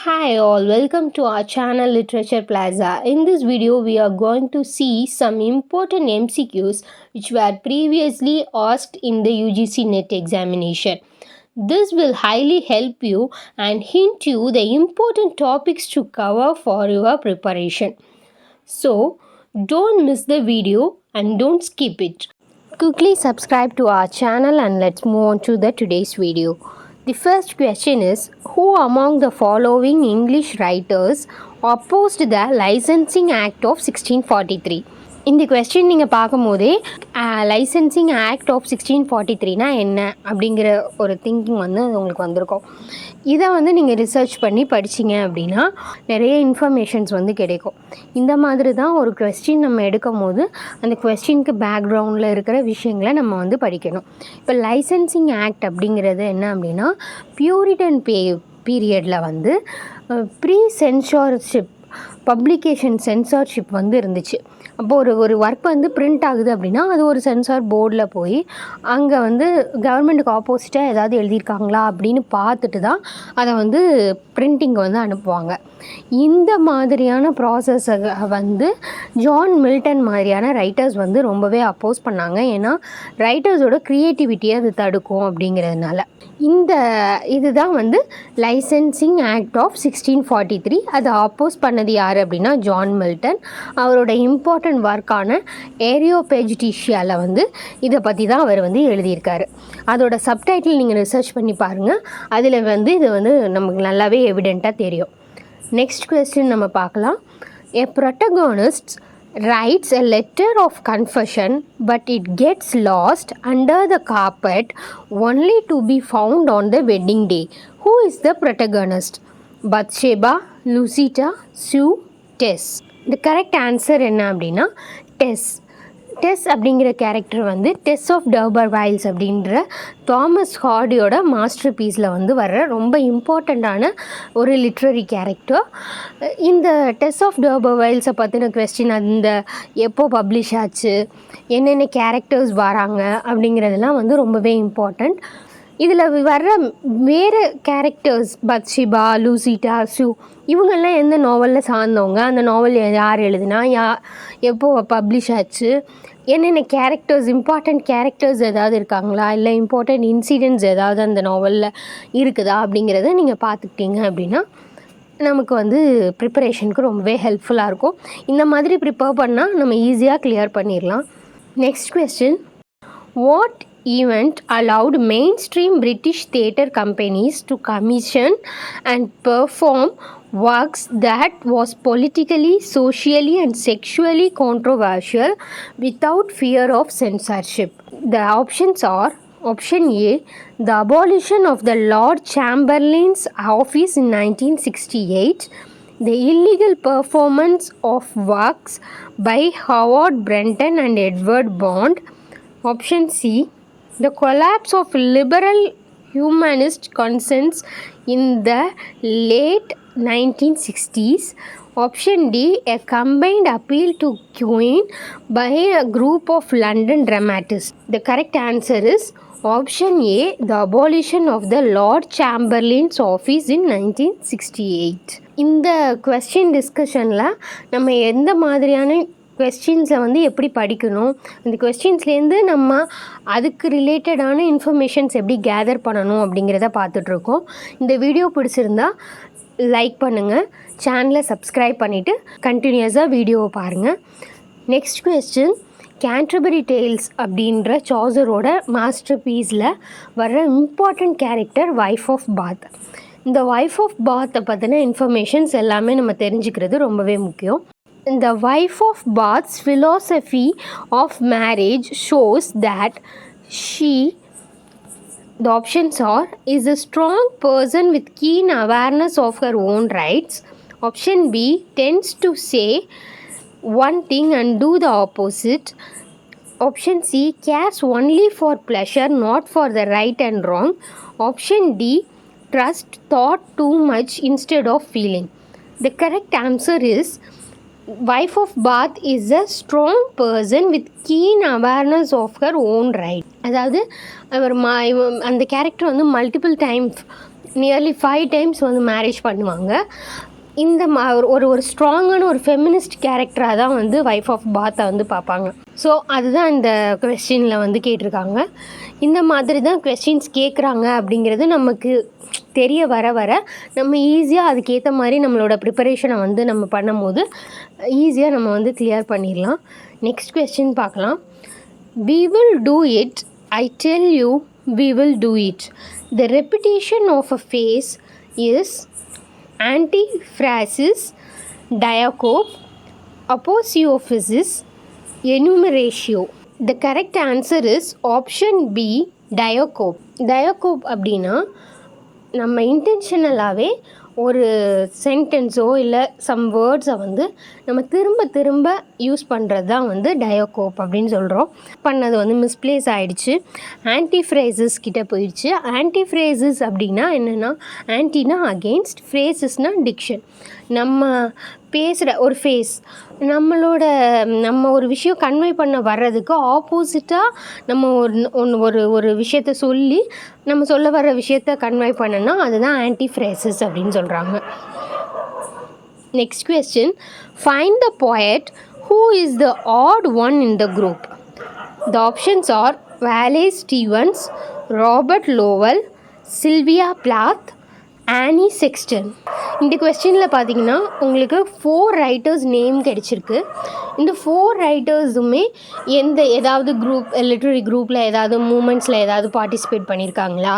Hi all, welcome to our channel Literature Plaza. In this video, we are going to see some important MCQs which were previously asked in the UGC NET examination. This will highly help you and hint you the important topics to cover for your preparation. So, don't miss the video and don't skip it. Quickly subscribe to our channel and let's move on to the today's video. The first question is, who among the following English writers opposed the Licensing Act of 1643? இந்த question நீங்கள் பார்க்கும்போதே licensing act of 1643 என்ன அப்படிங்கிற ஒரு thinking உங்களுக்கு வந்திருக்கும். இதை நீங்கள் ரிசர்ச் பண்ணி படிச்சிங்க அப்படின்னா நிறைய இன்ஃபர்மேஷன்ஸ் கிடைக்கும். இந்த மாதிரி தான் ஒரு கொஸ்டின் நம்ம எடுக்கும் போது அந்த கொஸ்டினுக்கு பேக்ரவுண்டில் இருக்கிற விஷயங்களை நம்ம படிக்கணும். இப்போ லைசன்சிங் ஆக்ட் அப்படிங்கிறது என்ன அப்படின்னா, பியூரிட்டன் பீரியடில் ப்ரீ சென்சார்ஷிப் பப்ளிகேஷன் சென்சார்ஷிப் இருந்துச்சு. அப்போது ஒரு ஒர்க் பிரிண்ட் ஆகுது அப்படின்னா அது ஒரு சென்சார் போர்டில் போய் அங்கே கவர்மெண்ட்டுக்கு ஆப்போசிட்டாக ஏதாவது எழுதியிருக்காங்களா அப்படின்னு பார்த்துட்டு தான் அதை பிரிண்டிங் அனுப்புவாங்க. இந்த மாதிரியான ப்ராசஸை ஜான் மில்டன் மாதிரியான ரைட்டர்ஸ் ரொம்பவே அப்போஸ் பண்ணாங்க. ஏன்னா ரைட்டர்ஸோட க்ரியேட்டிவிட்டியை அது தடுக்கும் அப்படிங்கிறதுனால. இதுதான் லைசன்சிங் ஆக்ட் ஆஃப் 1643. அதை அப்போஸ் பண்ணது யார் அப்படின்னா ஜான் மில்டன். அவரோட இம்பார்ட்டன்ட் ஒர்க்கான ஏரியோபேஜிட்டிஷியாவில் இதை பற்றி தான் அவர் எழுதியிருக்காரு. அதோட சப்டைட்டில் நீங்கள் ரிசர்ச் பண்ணி பாருங்கள். அதில் இது நமக்கு நல்லாவே எவிடெண்ட்டாக தெரியும். நெக்ஸ்ட் கொஸ்டின் நம்ம பார்க்கலாம். A protagonist writes a letter of confession but it gets lost under the carpet only to be found on the wedding day. Who is the protagonist? Bathsheba, Lucita, Sue, Tess. The correct answer என்ன அப்படின்னா டெஸ். டெஸ் அப்படிங்கிற character டெஸ் of டர்பர்வைல்ஸ் அப்படின்ற Thomas ஹார்டியோட master பீஸில் வர்ற ரொம்ப இம்பார்ட்டண்ட்டான ஒரு literary character. இந்த டெஸ் ஆஃப் டர்பர்வைல்ஸை பற்றின கொஸ்டின் எப்போ பப்ளிஷ் ஆச்சு, என்னென்ன கேரக்டர்ஸ் வராங்க அப்படிங்கிறதெல்லாம் ரொம்பவே இம்பார்ட்டண்ட். இதில் வர்ற வேறு கேரக்டர்ஸ் பத்ஷிபா, லூசிட்டா, சூ இவங்கெல்லாம் எந்த நாவலில் சார்ந்தவங்க, அந்த நாவல் யார் எழுதுனா, எப்போ பப்ளிஷ் ஆச்சு, என்னென்ன கேரக்டர்ஸ் இம்பார்ட்டண்ட் கேரக்டர்ஸ் ஏதாவது இருக்காங்களா, இல்லை இம்பார்ட்டண்ட் இன்சிடென்ட்ஸ் ஏதாவது அந்த நாவலில் இருக்குதா அப்படிங்கிறத நீங்கள் பார்த்துக்கிட்டீங்க அப்படின்னா நமக்கு ப்ரிப்பரேஷனுக்கு ரொம்பவே ஹெல்ப்ஃபுல்லாக இருக்கும். இந்த மாதிரி ப்ரிப்பேர் பண்ணால் நம்ம ஈஸியாக கிளியர் பண்ணிடலாம். Next question, what event allowed mainstream British theatre companies to commission and perform works that was politically, socially and sexually controversial without fear of censorship? The options are: option A, the abolition of the Lord Chamberlain's office in 1968, the illegal performance of works by Howard Brenton and Edward Bond, option C, the collapse of liberal humanist consensus in the late 1960s, option D, a combined appeal to Queen by a group of London dramatists. The correct answer is option A, the abolition of the Lord Chamberlain's office in 1968. இந்த question டிஸ்கஷனில் நம்ம எந்த மாதிரியான கொஸ்டின்ஸை எப்படி படிக்கணும், அந்த கொஸ்டின்ஸ்லேருந்து நம்ம அதுக்கு ரிலேட்டடான இன்ஃபர்மேஷன்ஸ் எப்படி கேதர் பண்ணணும் அப்படிங்கிறத பார்த்துட்ருக்கோம். இந்த வீடியோ பிடிச்சிருந்தா லைக் பண்ணுங்கள், சேனலை சப்ஸ்கிரைப் பண்ணிவிட்டு கண்டினியூஸாக வீடியோவை பாருங்கள். நெக்ஸ்ட் கொஸ்டின், கேன்டர்பரி டேல்ஸ் அப்படின்ற சாசரோட மாஸ்டர் பீஸில் வர்ற இம்பார்ட்டண்ட் கேரக்டர் வைஃப் ஆஃப் பாத். இந்த வைஃப் ஆஃப் பாத்தை பற்றின இன்ஃபர்மேஷன்ஸ் எல்லாமே நம்ம தெரிஞ்சுக்கிறது ரொம்பவே முக்கியம். The wife of Bath's philosophy of marriage shows that the options are, is a strong person with keen awareness of her own rights. Option B, tends to say one thing and do the opposite. Option C, cares only for pleasure, not for the right and wrong. Option D, trust thought too much instead of feeling. The correct answer is wife of Bath is a strong person with keen awareness of her own right. அதாவது அவர் அந்த character multiple times nearly 5 times வந்து marriage பண்ணுவாங்க. இந்த ஒரு ஸ்ட்ராங்கான ஒரு feminist கேரக்டராக தான் வந்து வைஃப் ஆஃப் பாத்தை வந்து பார்ப்பாங்க. ஸோ அதுதான் இந்த கொஸ்டினில் வந்து கேட்டிருக்காங்க. இந்த மாதிரி தான் கொஸ்டின்ஸ் கேட்குறாங்க அப்படிங்கிறது நமக்கு தெரிய வர வர நம்ம ஈஸியாக அதுக்கேற்ற மாதிரி நம்மளோட ப்ரிப்பரேஷனை வந்து நம்ம பண்ணும்போது ஈஸியாக நம்ம வந்து கிளியர் பண்ணிடலாம். நெக்ஸ்ட் கொஸ்டின் பார்க்கலாம். We will do it. I tell you, we will do it. The repetition of a phrase is antiphrasis, diacope, aposiophrasis, enumeratio. The correct answer is option B, diacope. Diacope அப்படின்னா நம்ம இன்டென்ஷனலாகவே ஒரு சென்டென்ஸோ இல்லை some வேர்ட்ஸை வந்து நம்ம திரும்ப திரும்ப use பண்ணுறது தான் வந்து டயோகோப் அப்படின்னு சொல்கிறோம். பண்ணது வந்து மிஸ்பிளேஸ் ஆகிடுச்சு, ஆன்டிஃப்ரேசஸ் கிட்டே போயிடுச்சு. ஆன்டிஃப்ரேசஸ் அப்படின்னா என்னென்னா, ஆன்டினா அகெயின்ஸ்ட், ஃப்ரேசஸ்னால் டிக்ஷன். நம்ம பேசுகிற ஒரு ஃபேஸ் நம்ம ஒரு விஷயம் கன்வே பண்ண வர்றதுக்கு ஆப்போசிட்டாக நம்ம ஒரு விஷயத்த சொல்லி நம்ம சொல்ல வர்ற விஷயத்த கன்வே பண்ணனா அதுதான் ஆன்டிஃப்ரேசஸ் அப்படின்னு சொல்கிறாங்க. Next question. Find the poet who is the odd one in the group. The options are Wallace Stevens, Robert Lowell, Sylvia Plath, ஆனி செக்ஸ்டன். இந்த கொஸ்டினில் பார்த்தீங்கன்னா உங்களுக்கு 4 ரைட்டர்ஸ் நேம் கிடைச்சிருக்கு. இந்த 4 ரைட்டர்ஸுமே ஏதாவது லிட்ரரி குரூப்பில் ஏதாவது மூமெண்ட்ஸில் ஏதாவது பார்ட்டிசிபேட் பண்ணியிருக்காங்களா,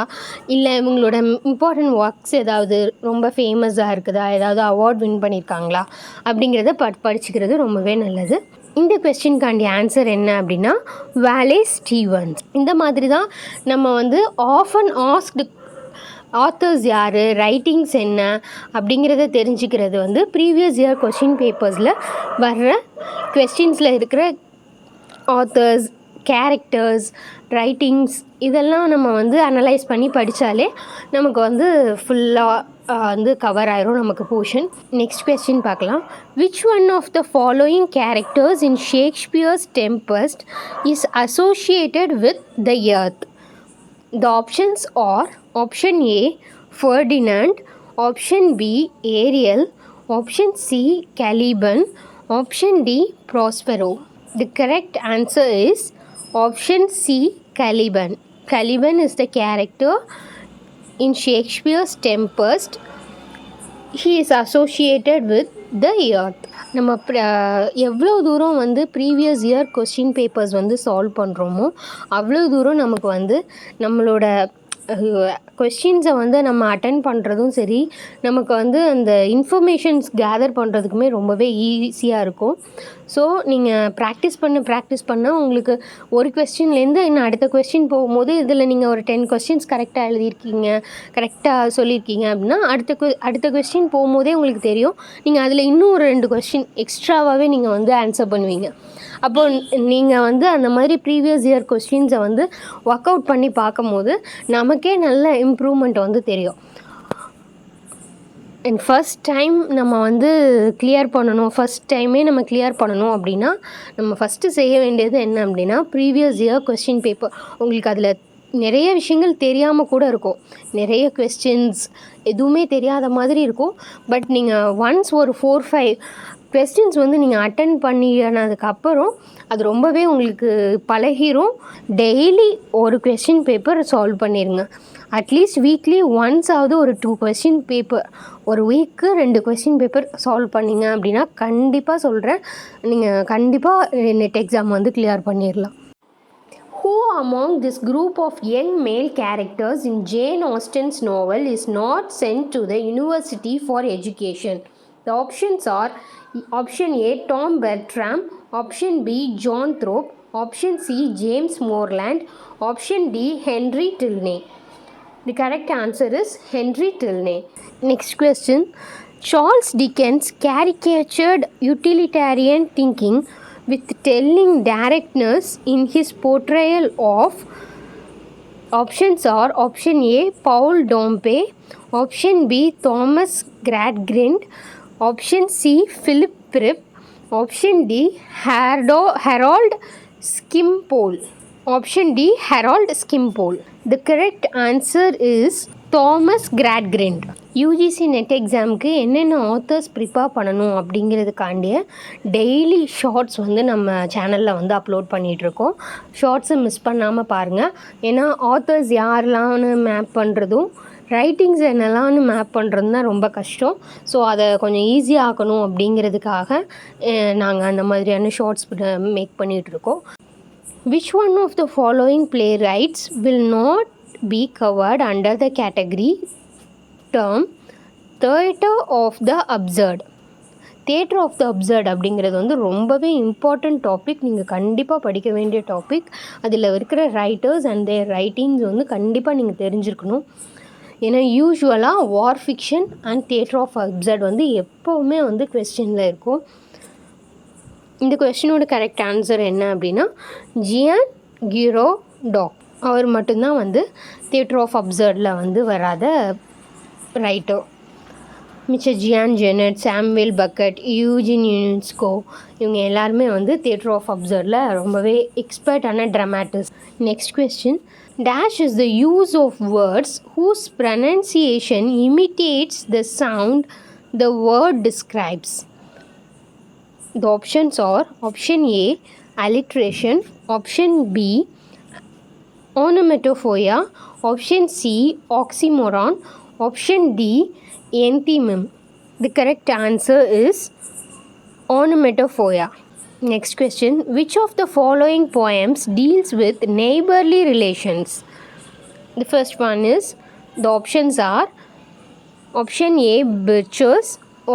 இல்லை இவங்களோட இம்பார்ட்டன்ட் ஒர்க்ஸ் ஏதாவது ரொம்ப ஃபேமஸாக இருக்குதா, ஏதாவது அவார்ட் வின் பண்ணியிருக்காங்களா அப்படிங்கிறத படிச்சுக்கிறது ரொம்பவே நல்லது. இந்த கொஸ்டின்காண்டி ஆன்சர் என்ன அப்படின்னா வாலேஸ் ஸ்டீவன்ஸ். இந்த மாதிரி தான் நம்ம வந்து ஆஃபன் ஆஸ்க்டு ஆத்தர்ஸ் யார், ரைட்டிங்ஸ் என்ன அப்படிங்கிறத தெரிஞ்சுக்கிறது வந்து ப்ரீவியஸ் இயர் கொஸ்டின் பேப்பர்ஸில் வர்ற கொஸ்டின்ஸில் இருக்கிற ஆத்தர்ஸ், கேரக்டர்ஸ், ரைட்டிங்ஸ் இதெல்லாம் நம்ம வந்து அனலைஸ் பண்ணி படித்தாலே நமக்கு வந்து ஃபுல்லாக வந்து கவர் ஆயிரும் நமக்கு போர்ஷன். நெக்ஸ்ட் கொஸ்டின் பார்க்கலாம். Which one of the following characters in Shakespeare's Tempest is associated with the earth? The options are option A, Ferdinand, option B, Ariel, option C, Caliban, option D, Prospero. The correct answer is option C, Caliban. Caliban is the character in Shakespeare's Tempest. He is associated with the earth. நம்ம எவ்வளோ தூரம் வந்து previous year question papers வந்து solve பண்ணுறோமோ அவ்வளோ தூரம் நமக்கு வந்து நம்மளோட கொஸ்டின்ஸை வந்து நம்ம அட்டென்ட் பண்ணுறதும் சரி, நமக்கு வந்து அந்த இன்ஃபர்மேஷன்ஸ் கேதர் பண்ணுறதுக்குமே ரொம்பவே ஈஸியாக இருக்கும். ஸோ நீங்கள் ப்ராக்டிஸ் பண்ண உங்களுக்கு ஒரு கொஸ்டின்லேருந்து இன்னும் அடுத்த கொஸ்டின் போகும்போது இதில் நீங்கள் ஒரு 10 கொஸ்டின்ஸ் கரெக்டாக எழுதியிருக்கீங்க, கரெக்டாக சொல்லியிருக்கீங்க அப்படின்னா அடுத்த கொஸ்டின் போகும்போதே உங்களுக்கு தெரியும். நீங்கள் அதில் இன்னும் ஒரு 2 கொஸ்டின் எக்ஸ்ட்ராவாகவே நீங்கள் வந்து ஆன்சர் பண்ணுவீங்க. அப்போது நீங்கள் வந்து அந்த மாதிரி ப்ரீவியஸ் இயர் கொஸ்டின்ஸை வந்து ஒர்க் அவுட் பண்ணி பார்க்கும்போது நமக்கே நல்ல இம்ப்ரூவ்மெண்ட் வந்து தெரியும். அண்ட் ஃபஸ்ட் டைம் நம்ம வந்து ஃபஸ்ட் டைமே நம்ம கிளியர் பண்ணணும் அப்படின்னா நம்ம ஃபஸ்ட்டு செய்ய வேண்டியது என்ன அப்படின்னா ப்ரீவியஸ் இயர் கொஸ்டின் பேப்பர் உங்களுக்கு அதில் நிறைய விஷயங்கள் தெரியாமல் கூட இருக்கும், நிறைய கொஸ்டின்ஸ் எதுவுமே தெரியாத மாதிரி இருக்கும். பட் நீங்கள் ஒன்ஸ் ஒரு 4-5 கொஸ்டின்ஸ் வந்து நீங்கள் அட்டன் பண்ணினதுக்கப்புறம் அது ரொம்பவே உங்களுக்கு பழகிரும். டெய்லி ஒரு கொஸ்டின் பேப்பர் சால்வ் பண்ணிடுங்க. அட்லீஸ்ட் வீக்லி ஒன்ஸ் ஆவது ஒரு 2 கொஸ்டின் பேப்பர், ஒரு வீக்கு 2 கொஸ்டின் பேப்பர் சால்வ் பண்ணிங்க அப்படின்னா கண்டிப்பாக சொல்கிறேன், நீங்கள் கண்டிப்பாக நெட் எக்ஸாம் வந்து கிளியர் பண்ணிடலாம். Who among this group of young male characters in Jane Austen's novel is not sent to the university for education? The options are option A, Tom Bertram, option B, John Thorpe, option C, James Morland, option D, Henry Tilney. The correct answer is Henry Tilney. Next question. Charles Dickens caricatured utilitarian thinking with telling directness in his portrayal of. Options are option A, Paul Dompé, option B, Thomas Gradgrind, option C, Philip Fripp, option D, Harold Skimpole. Option D, Harold Skimpole. The correct answer is Thomas Gradgrind. UGC NET எக்ஸாமுக்கு என்னென்ன authors prepare பண்ணணும் அப்படிங்கிறதுக்காண்டிய daily shorts வந்து நம்ம சேனலில் வந்து upload பண்ணிகிட்ருக்கோம். ஷார்ட்ஸை miss பண்ணாமல் பாருங்கள். ஏன்னா ஆத்தர்ஸ் யாரெல்லாம்னு மேப் பண்ணுறதும் ரைட்டிங்ஸ் என்னெல்லாம்னு மேப் பண்ணுறது தான் ரொம்ப கஷ்டம். ஸோ அதை கொஞ்சம் ஈஸியாக ஆக்கணும் அப்படிங்கிறதுக்காக நாங்கள் அந்த மாதிரியான ஷார்ட்ஸ் மேக் பண்ணிகிட்ருக்கோம். Which one of the following playwrights will not be covered under the category term theatre of the absurd? Theatre of the absurd அப்படிங்கிறது வந்து ரொம்பவே இம்பார்ட்டண்ட் டாபிக். நீங்கள் கண்டிப்பாக படிக்க வேண்டிய டாபிக். அதில் இருக்கிற ரைட்டர்ஸ் அண்ட் தேர் ரைட்டிங்ஸ் வந்து கண்டிப்பாக நீங்கள் தெரிஞ்சிருக்கணும். ஏன்னா யூஸ்வலாக war fiction and theatre of absurd வந்து எப்போவுமே வந்து கொஸ்டினில் இருக்கும். இந்த கொஸ்டினோட கரெக்ட் ஆன்சர் என்ன அப்படின்னா ஜியான் கிரோ டாக். அவர் மட்டும்தான் வந்து தேட்டர் ஆஃப் அப்சர்டில் வந்து வராத ரைட்டர். மிச்ச Jean Genet, Samuel Beckett, Eugene Ionesco இவங்க எல்லாருமே வந்து தேட்டர் ஆஃப் அப்சர்டில் ரொம்பவே எக்ஸ்பர்ட்டான dramatist. Next question. Dash is the use of words whose pronunciation imitates the sound the word describes. The options are option A alliteration, option B onomatopoeia, option C oxymoron, option D enthymeme. The correct answer is onomatopoeia. Next question. Which of the following poems deals with neighborly relations? The first one is, the options are option A Mcqs,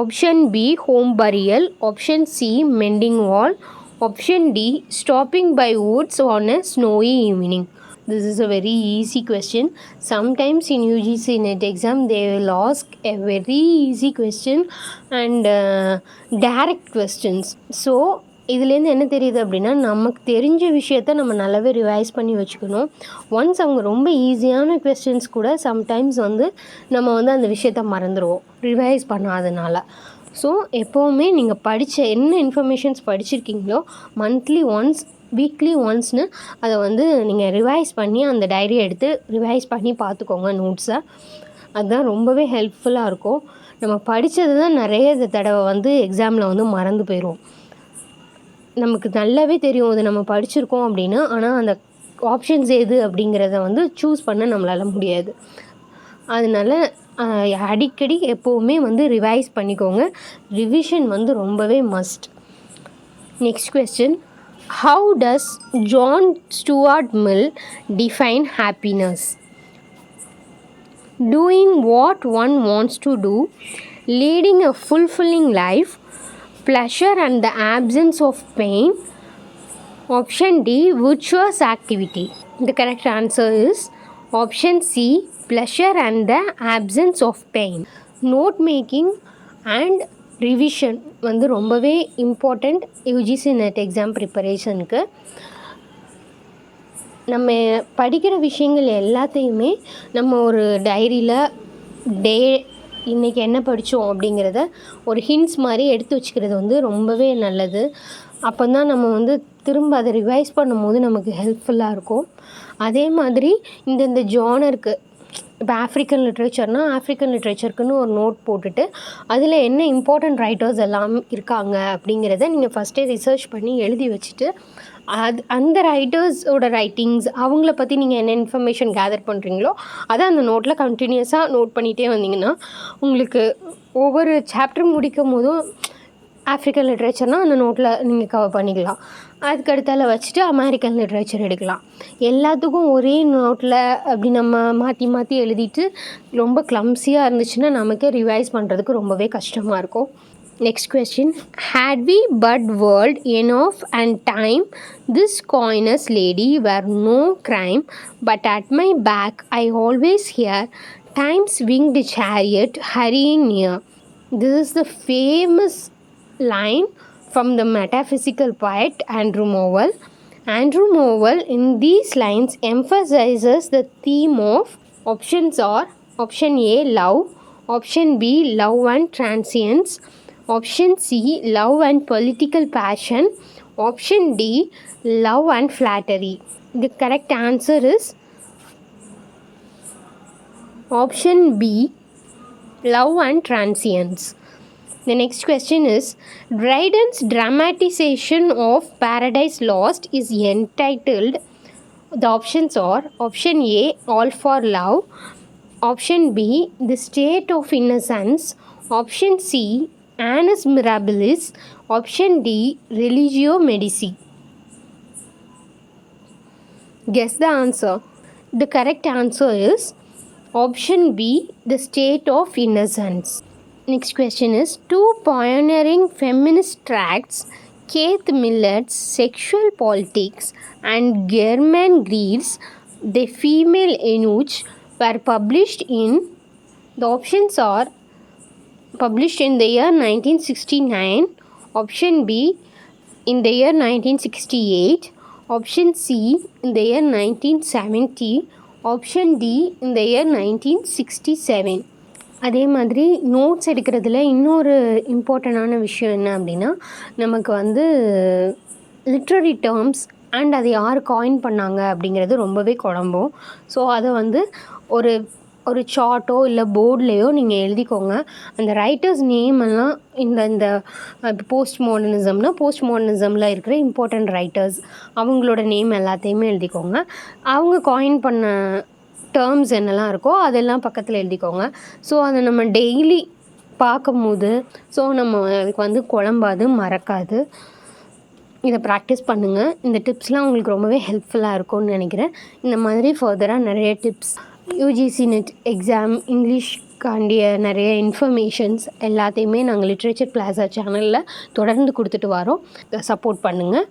option B home burial, option C mending wall, option D stopping by woods on a snowy evening. This is a very easy question. Sometimes in UGC NET exam they will ask a very easy question and direct questions. So இதுலேருந்து என்ன தெரியுது அப்படின்னா நமக்கு தெரிஞ்ச விஷயத்த நம்ம நல்லாவே revise பண்ணி வச்சுக்கணும். ஒன்ஸ் அவங்க ரொம்ப ஈஸியான கொஸ்டின்ஸ் கூட சம்டைம்ஸ் வந்து நம்ம வந்து அந்த விஷயத்த மறந்துடுவோம் ரிவைஸ் பண்ணாதனால. ஸோ எப்போவுமே நீங்கள் படித்த என்ன இன்ஃபர்மேஷன்ஸ் படிச்சிருக்கீங்களோ மந்த்லி ஒன்ஸ் வீக்லி ஒன்ஸ்னு அதை வந்து நீங்கள் ரிவைஸ் பண்ணி அந்த டைரியை எடுத்து ரிவைஸ் பண்ணி பார்த்துக்கோங்க நோட்ஸை. அதுதான் ரொம்பவே ஹெல்ப்ஃபுல்லாக இருக்கும். நம்ம படித்தது தான் நிறைய தடவை வந்து எக்ஸாமில் வந்து மறந்து போயிடுவோம். நமக்கு நல்லாவே தெரியும் அது நம்ம படிச்சிருக்கோம் அப்படின்னு, ஆனால் அந்த ஆப்ஷன்ஸ் எது அப்படிங்கிறத வந்து சூஸ் பண்ண நம்மளால் முடியாது. அதனால் அடிக்கடி எப்போவுமே வந்து ரிவைஸ் பண்ணிக்கோங்க. ரிவிஷன் வந்து ரொம்பவே must. Next question. How does John Stuart Mill define happiness? Doing what one wants to do, leading a fulfilling life, pleasure and the absence of pain, option D virtuous activity. The correct answer is option C pleasure and the absence of pain. Note making and revision வந்து ரொம்பவே important UGC net exam ப்ரிப்பரேஷனுக்கு. நம்ம படிக்கிற விஷயங்கள் எல்லாத்தையுமே நம்ம ஒரு டைரியில் இன்றைக்கி என்ன படித்தோம் அப்படிங்கிறத ஒரு ஹிண்ட்ஸ் மாதிரி எடுத்து வச்சுக்கிறது வந்து ரொம்பவே நல்லது. அப்போ தான் நம்ம வந்து திரும்ப அதை ரிவைஸ் பண்ணும்போது நமக்கு ஹெல்ப்ஃபுல்லாக இருக்கும். அதே மாதிரி இந்த ஜானருக்கு இப்போ ஆஃப்ரிக்கன் லிட்ரேச்சர்னால் ஆஃப்ரிக்கன் லிட்ரேச்சருக்குன்னு ஒரு நோட் போட்டுட்டு அதில் என்ன இம்பார்ட்டண்ட் ரைட்டர்ஸ் எல்லாம் இருக்காங்க அப்படிங்கிறத நீங்கள் ஃபஸ்ட்டே ரிசர்ச் பண்ணி எழுதி வச்சுட்டு அந்த ரைட்டர்ஸோட ரைட்டிங்ஸ் அவங்கள பற்றி நீங்கள் என்ன இன்ஃபர்மேஷன் கேதர் பண்ணுறீங்களோ அதை அந்த நோட்டில் கண்டினியூஸாக நோட் பண்ணிகிட்டே வந்தீங்கன்னா உங்களுக்கு ஒவ்வொரு சாப்டர் முடிக்கும் போதும் ஆஃப்ரிக்கன் லிட்ரேச்சர்னால் அந்த நோட்டில் நீங்கள் கவர் பண்ணிக்கலாம். அதுக்கடுத்தால வச்சுட்டு அமெரிக்கன் லிட்ரேச்சர் எடுக்கலாம். எல்லாத்துக்கும் ஒரே நோட்டில் அப்படி நம்ம மாற்றி மாற்றி எழுதிட்டு ரொம்ப க்ளம்ஸியாக இருந்துச்சுன்னா நமக்கே ரிவைஸ் பண்ணுறதுக்கு ரொம்பவே கஷ்டமாக இருக்கும். Next question. Had we but world enough and time, this coyness lady were no crime, but at my back I always hear time's winged chariot hurrying near. This is the famous line from the metaphysical poet Andrew Morville. Andrew Morville in these lines emphasizes the theme of, options are option A love, option B love and transience, option C love and political passion, option D love and flattery. The correct answer is Option B, Love and Transience. The next question is, Dryden's dramatization of Paradise Lost is entitled. The options are option A, All for Love, option B, The State of Innocence, option C, Annus Mirabilis, option D, Religio Medici. Guess the answer. The correct answer is option B, The State of Innocence. Next question is, two pioneering feminist tracts, Keith Millet's Sexual Politics and Germaine Greer's The Female Eunuch, were published in. The options are published in the year 1969, option B in the year 1968, option C in the year 1970, option D in the year 1967. அதே மாதிரி notes எடுக்கிறதுல இன்னொரு இம்பார்ட்டண்டான விஷயம் என்ன அப்படின்னா, நமக்கு வந்து லிட்ரரி டேர்ம்ஸ் அண்ட் அதை யார் காயின் பண்ணாங்க அப்படிங்கிறது ரொம்பவே குழம்பும். ஸோ அதை வந்து ஒரு ஒரு சார்ட்டோ இல்லை போர்ட்லேயோ நீங்கள் எழுதிக்கோங்க. அந்த ரைட்டர்ஸ் நேம் எல்லாம் இந்த இப்போ போஸ்ட் மாடர்னிசமில் இருக்கிற இம்பார்ட்டண்ட் ரைட்டர்ஸ் அவங்களோட நேம் எல்லாத்தையுமே எழுதிக்கோங்க. அவங்க காயின் பண்ண டேர்ம்ஸ் என்னெல்லாம் இருக்கோ அதெல்லாம் பக்கத்தில் எழுதிக்கோங்க. ஸோ அதை நம்ம டெய்லி பார்க்கும்போது நம்ம அதுக்கு வந்து குழம்பாது, மறக்காது. இதை ப்ராக்டிஸ் பண்ணுங்கள். இந்த டிப்ஸ்லாம் உங்களுக்கு ரொம்பவே ஹெல்ப்ஃபுல்லாக இருக்கும்னு நினைக்கிறேன். இந்த மாதிரி ஃபர்தராக நிறைய டிப்ஸ், யூஜிசி நெட் எக்ஸாம், இங்கிலீஷ்காண்டிய நிறைய இன்ஃபர்மேஷன்ஸ் எல்லாத்தையுமே நாங்கள் லிட்ரேச்சர் பிளாசா சேனலில் தொடர்ந்து கொடுத்துட்டு வரோம். சப்போர்ட் பண்ணுங்கள்.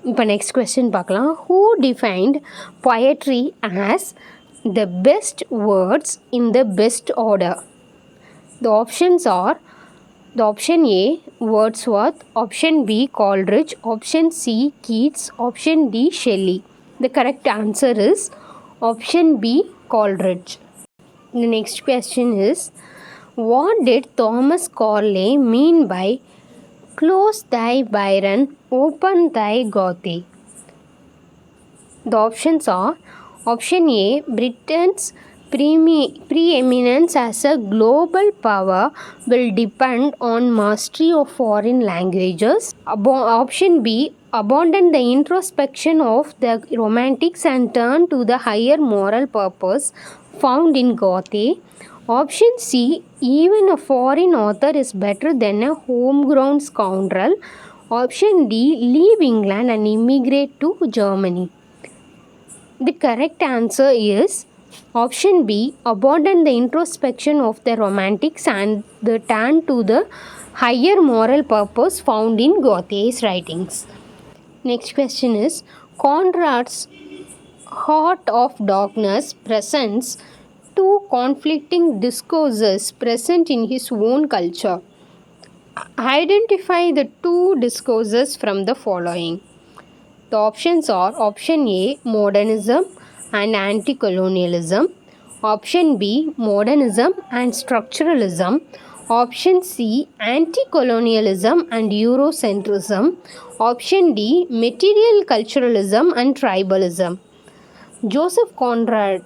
இப்போ நெக்ஸ்ட் கொஸ்டின் பார்க்கலாம். Who defined poetry as the best words in the best order? The options are option A, Wordsworth, option B, Coleridge, option C, Keats, option D, Shelley. The correct answer is option B, Coleridge. The next question is, what did Thomas Corley mean by close thy Byron, open thy Goethe? The options are option A, Britain's preeminence as a global power will depend on mastery of foreign languages. Option B, abandon the introspection of the romantics and turn to the higher moral purpose found in Goethe. Option C, even a foreign author is better than a homegrown scoundrel. Option D, leave England and immigrate to Germany. The correct answer is option B, abandon the introspection of the romantics and the turn to the higher moral purpose found in Goethe's writings. Next question is, Conrad's Heart of Darkness presents two conflicting discourses present in his own culture. Identify the two discourses from the following. The options are option A, modernism and anti-colonialism, option B, modernism and structuralism, option C, anti-colonialism and Eurocentrism, option D, material culturalism and tribalism. Joseph Conrad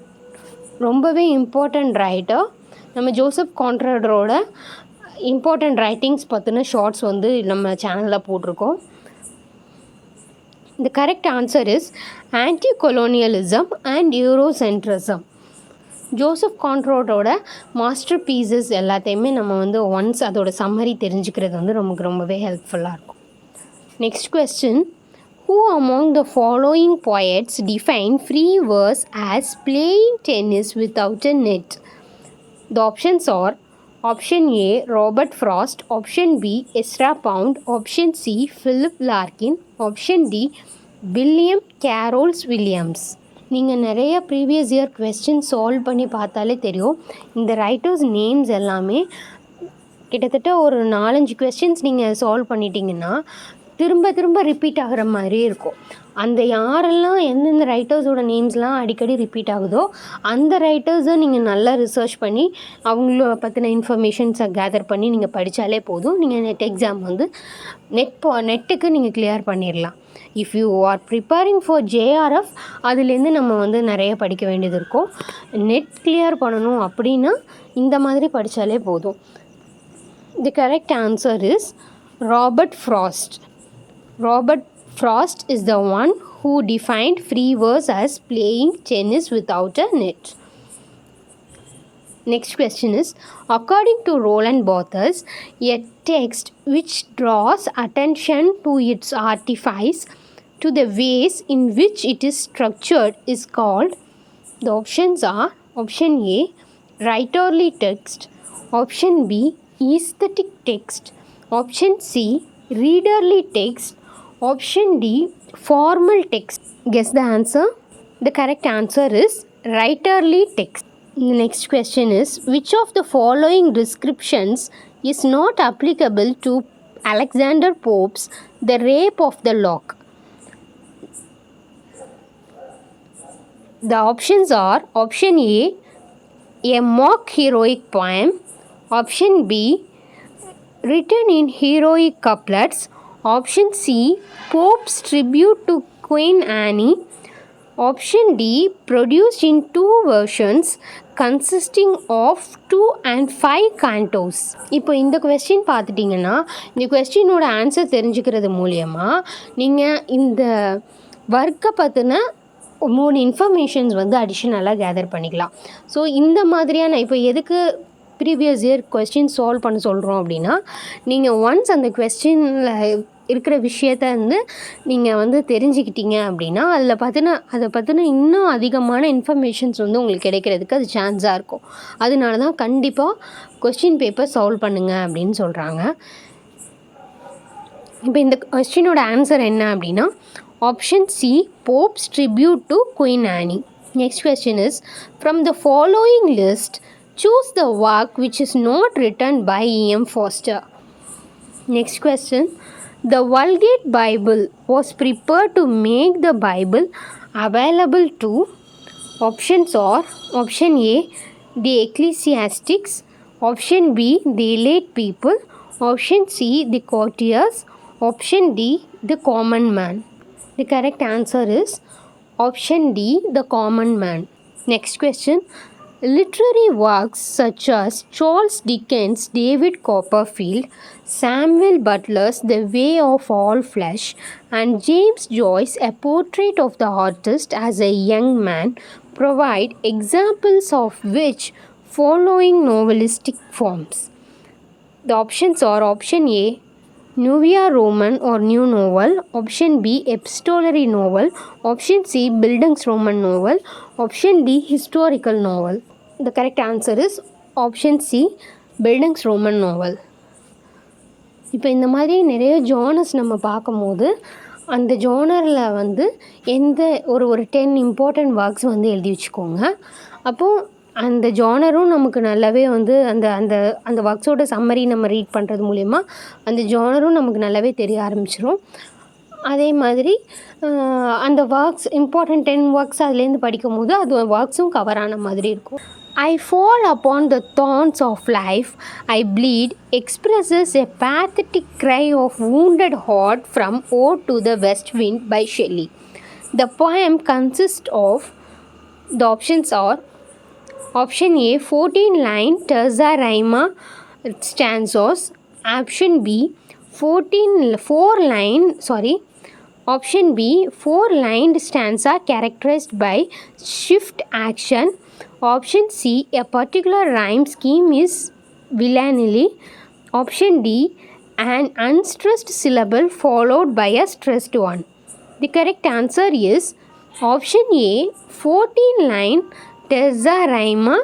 ரொம்பவே important writer. நம்ம Joseph கான்ராடோட important writings பற்றின shorts வந்து நம்ம சேனலில் போட்டிருக்கோம். The correct answer is anti-colonialism and Eurocentrism. Joseph கான்ராடோட masterpieces எல்லாத்தையுமே நம்ம வந்து ஒன்ஸ் அதோட சம்மரி தெரிஞ்சுக்கிறது வந்து நமக்கு ரொம்பவே ஹெல்ப்ஃபுல்லாக இருக்கும். Next question, who among the following poets define free verse as playing tennis without a net? The options are option A, Robert Frost, option B, Ezra Pound, option C, Philip Larkin, option D, William Carroll Williams. நீங்கள் நிறைய previous year question solve பண்ணி பார்த்தாலே தெரியும், இந்த writers names எல்லாமே கிட்டத்தட்ட ஒரு 4-5 questions நீங்கள் சால்வ் பண்ணிட்டீங்கன்னா திரும்ப திரும்ப ரிப்பீட் ஆகிற மாதிரி இருக்கும். அந்த யாரெல்லாம் எந்தெந்த ரைட்டர்ஸோட நேம்ஸ்லாம் அடிக்கடி ரிப்பீட் ஆகுதோ அந்த ரைட்டர்ஸை நீங்கள் நல்லா ரிசர்ச் பண்ணி அவங்கள பற்றின இன்ஃபர்மேஷன்ஸை கேதர் பண்ணி நீங்கள் படித்தாலே போதும். நீங்கள் நெட் எக்ஸாம் வந்து நெட்டுக்கு நீங்கள் கிளியர் பண்ணிடலாம். If you are preparing for JRF அதுலேருந்து நம்ம வந்து நிறைய படிக்க வேண்டியது இருக்கும். நெட் கிளியர் பண்ணணும் அப்படின்னா இந்த மாதிரி படித்தாலே போதும். The correct answer is Robert frost. Robert Frost is the one who defined free verse as playing tennis without a net. Next question is, according to Roland Barthes, a text which draws attention to its artifice, to the ways in which it is structured, is called. The options are option A, writerly text, option B, aesthetic text, option C, readerly text, option D, formal text. Guess the answer. The correct answer is writerly text. The next question is, which of the following descriptions is not applicable to Alexander Pope's The Rape of the Lock? The options are option A mock heroic poem, option B, written in heroic couplets, option C, Pope's tribute to Queen Anne, option D, produced in 2 versions consisting of 2 and 5 cantos. இப்போ இந்த question பார்த்துட்டிங்கன்னா இந்த கொஸ்டினோட answer தெரிஞ்சுக்கிறது மூலியமாக நீங்கள் இந்த ஒர்க்கை பற்றின 3 இன்ஃபர்மேஷன்ஸ் வந்து அடிஷ்னலாக கேதர் பண்ணிக்கலாம். ஸோ இந்த மாதிரியான இப்போ எதுக்கு ப்ரீவியஸ் இயர் கொஸ்டின் சால்வ் பண்ண சொல்கிறோம் அப்படின்னா, நீங்கள் ஒன்ஸ் அந்த கொஸ்டினில் இருக்கிற விஷயத்த வந்து நீங்கள் வந்து தெரிஞ்சுக்கிட்டீங்க அப்படின்னா அதை பற்றின இன்னும் அதிகமான இன்ஃபர்மேஷன்ஸ் வந்து உங்களுக்கு கிடைக்கிறதுக்கு அது சான்ஸாக இருக்கும். அதனால தான் கண்டிப்பாக கொஸ்டின் பேப்பர் சால்வ் பண்ணுங்கள் அப்படின்னு சொல்கிறாங்க. இப்போ இந்த கொஸ்டினோட ஆன்சர் என்ன அப்படின்னா option C, Pope's tribute to Queen Anne. Next question is, from the following list choose the work which is not written by E.M. Foster. Next question. The Vulgate Bible was prepared to make the Bible available to. Options are option A, the ecclesiastics, option B, the elite people, option C, the courtiers, option D, the common man. The correct answer is option D, the common man. Next question. Literary works such as Charles Dickens' David Copperfield, Samuel Butler's The Way of All Flesh, and James Joyce's A Portrait of the Artist as a Young Man provide examples of which following novelistic forms? The options are option A, Novia Roman or New Novel, option B, Epistolary Novel, option C, Bildungsroman Novel, option D, Historical Novel. The correct answer is option C, Bildungsroman Novel. இப்போ இந்த மாதிரி நிறைய genres நம்ம பார்க்கும்போது அந்த ஜானரில் வந்து எந்த ஒரு 10 இம்பார்ட்டண்ட் ஒர்க்ஸ் வந்து எழுதி வச்சுக்கோங்க. அப்போது அந்த ஜானரும் நமக்கு நல்லாவே வந்து அந்த அந்த அந்த ஒர்க்ஸோட சம்மரி நம்ம ரீட் பண்ணுறது மூலிமா அந்த ஜானரும் நமக்கு நல்லாவே தெரிய ஆரம்பிச்சிடும். அதே மாதிரி அந்த ஒர்க்ஸ் இம்பார்ட்டண்ட் 10 ஒர்க்ஸ் அதுலேருந்து படிக்கும் போது அது ஒர்க்ஸும் கவர் ஆன மாதிரி இருக்கும். I fall upon the thorns of life, I bleed expresses a pathetic cry of wounded heart from Ode to the West Wind by Shelley. The poem consists of, the options are option A, 14-line terza rima stanzas, option B, option B, 4-lined stanza characterized by shift action, option C, a particular rhyme scheme is villanily, option D, an unstressed syllable followed by a stressed one. The correct answer is option A, 14-line terza rima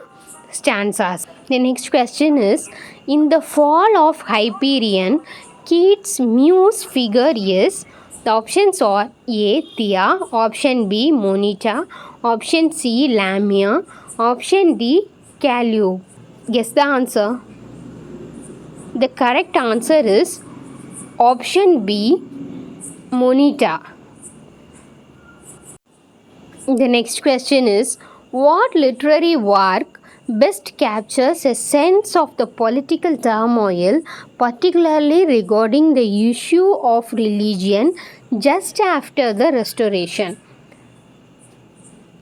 stanzas. The next question is, in the Fall of Hyperion, Keats' muse figure is. The options are A, Thea, option B, Monita, option C, Lamia, option D, Calliope. Guess the answer. The correct answer is option B, Monita. The next question is, what literary work best captures a sense of the political turmoil, particularly regarding the issue of religion just after the Restoration?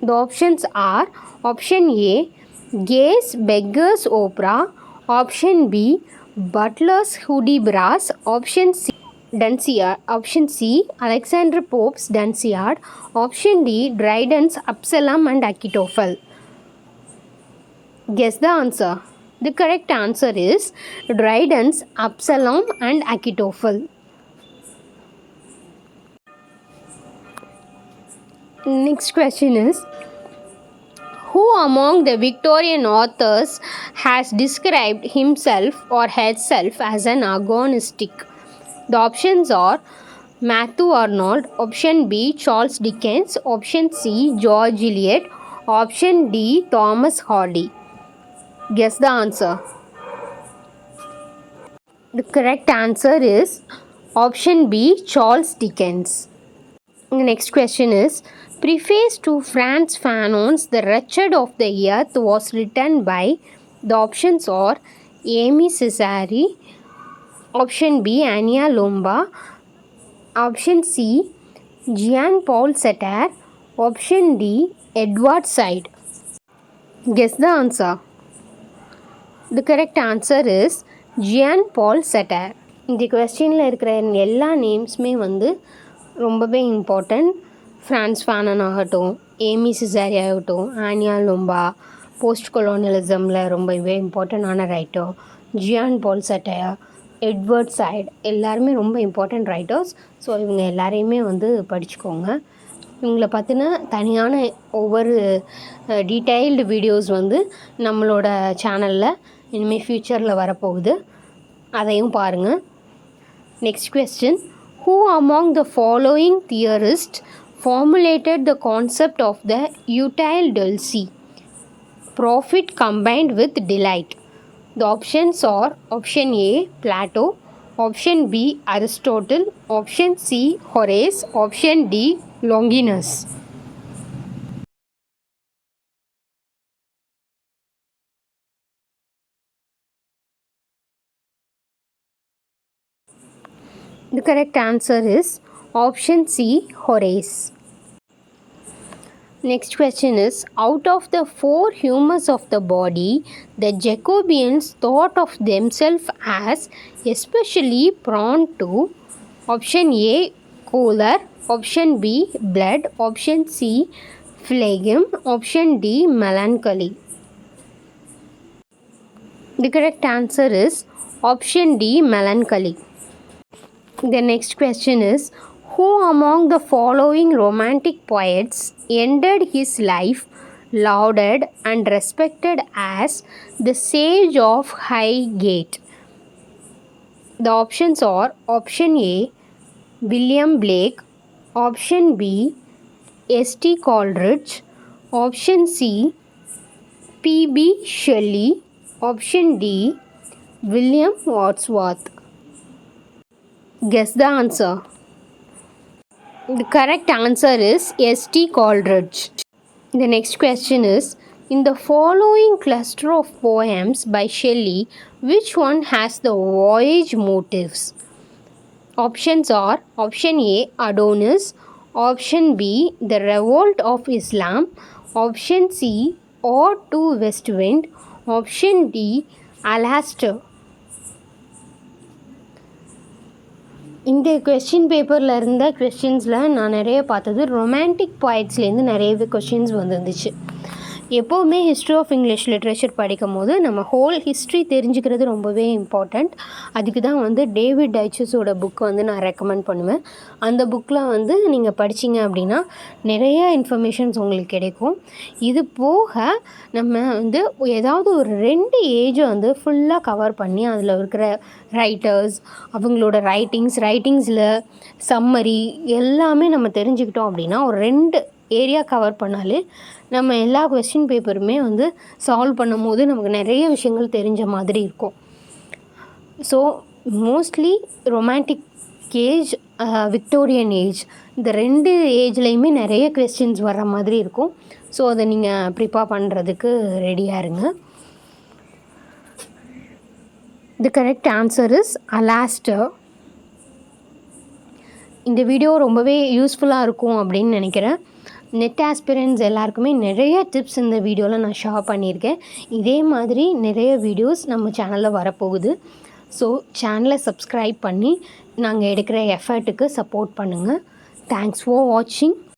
The options are option A, Gay's Beggar's Opera, option B, Butler's Hudibras, option C, Dunciad, option C, Alexander Pope's Dunciad, option D, Dryden's Absalom and Achitophel. Guess the answer. The correct answer is Dryden's Absalom and Achitophel. Next question is, who among the Victorian authors has described himself or herself as an agnostic? The options are Matthew Arnold, option B, Charles Dickens, option C, George Eliot, option D, Thomas Hardy. Guess the answer. The correct answer is option B, Charles Dickens. The next question is, preface to Frantz Fanon's The Wretched of the Earth was written by, the options are Amy Cesari, option B, Anya Lomba, option C, Jean-Paul Sartre, option D, Edward Said. Guess the answer. The correct answer is Jean-Paul Sartre. இந்த கொஸ்டினில் இருக்கிற எல்லா நேம்ஸுமே வந்து ரொம்பவே important. France ஃபேனன் ஆகட்டும், Amy சிசாரி ஆகட்டும், ஆனியா லோம்பா, post கொலோனியலிசமில் ரொம்பவே இம்பார்ட்டண்டான ரைட்டர், ஜியான் பால் சட்டையா, எட்வர்ட் சைட், எல்லாருமே ரொம்ப இம்பார்ட்டண்ட் ரைட்டர்ஸ். ஸோ இவங்க எல்லாரையுமே வந்து படிச்சுக்கோங்க. இவங்களை பற்றின தனியான ஒவ்வொரு டீட்டெயில்டு வீடியோஸ் வந்து நம்மளோட சேனலில் இனிமேல் ஃப்யூச்சரில் வரப்போகுது, அதையும் பாருங்கள். Next question, who among the following theorists formulated the concept of the utile dulce, profit combined with delight? The options are option A, Plato, option B, Aristotle, option C, Horace, option D, Longinus. The correct answer is option C, Horace. Next question is, out of the four humors of the body, the Jacobians thought of themselves as especially prone to, option A, choler, option B, blood, option C, phlegm, option D, melancholy. The correct answer is option D, melancholy. The next question is, who among the following romantic poets ended his life lauded and respected as the sage of Highgate? The options are option A, William Blake, option B, S.T. Coleridge, option C, P.B. Shelley, option D, William Wordsworth. Guess the answer. The correct answer is S.T. Coleridge. The next question is, in the following cluster of poems by Shelley, which one has the voyage motifs? Options are option A, Adonis, option B, the revolt of Islam, option C, Ode to West Wind, option D, Alastair. இந்த question பேப்பரில் இருந்த கொஸ்டின்ஸில் நான் நிறைய பார்த்தது romantic பாய்ட்ஸ்லேருந்து நிறையவே questions வந்துருந்துச்சு. எப்போவுமே history of English literature படிக்கும் போது நம்ம ஹோல் ஹிஸ்ட்ரி தெரிஞ்சுக்கிறது ரொம்பவே இம்பார்ட்டண்ட். அதுக்கு தான் வந்து டேவிட் டைச்சஸோட புக் வந்து நான் ரெக்கமெண்ட் பண்ணுவேன். அந்த புக்கில் வந்து நீங்கள் படிச்சிங்க அப்படின்னா நிறைய இன்ஃபர்மேஷன்ஸ் உங்களுக்கு கிடைக்கும். இது போக நம்ம வந்து ஏதாவது ஒரு 2 ஏஜை வந்து ஃபுல்லாக கவர் பண்ணி அதில் இருக்கிற ரைட்டர்ஸ், அவங்களோட ரைட்டிங்ஸில் சம்மரி எல்லாமே நம்ம தெரிஞ்சுக்கிட்டோம் அப்படின்னா ஒரு 2 ஏரியா கவர் பண்ணாலே நம்ம எல்லா கொஸ்டின் பேப்பருமே வந்து சால்வ் பண்ணும் போது நமக்கு நிறைய விஷயங்கள் தெரிஞ்ச மாதிரி இருக்கும். So mostly romantic age, Victorian age, இந்த 2 ஏஜ்லேயுமே நிறைய கொஸ்டின்ஸ் வர்ற மாதிரி இருக்கும். ஸோ அதை நீங்கள் ப்ரிப்பேர் பண்ணுறதுக்கு ரெடியாக இருங்க. The correct answer is Alastor. இந்த வீடியோ ரொம்பவே யூஸ்ஃபுல்லாக இருக்கும் அப்படின்னு நினைக்கிறேன். நெட் ஆஸ்பிரன்ட்ஸ் எல்லாருக்குமே நிறைய டிப்ஸ் இந்த வீடியோவில் நான் ஷேர் பண்ணியிருக்கேன். இதே மாதிரி நிறைய வீடியோஸ் நம்ம சேனலில் வரப்போகுது. ஸோ சேனலை சப்ஸ்கிரைப் பண்ணி நாங்கள் எடுக்கிற எஃபர்ட்டுக்கு சப்போர்ட் பண்ணுங்கள். தேங்க்ஸ் ஃபார் வாட்சிங்.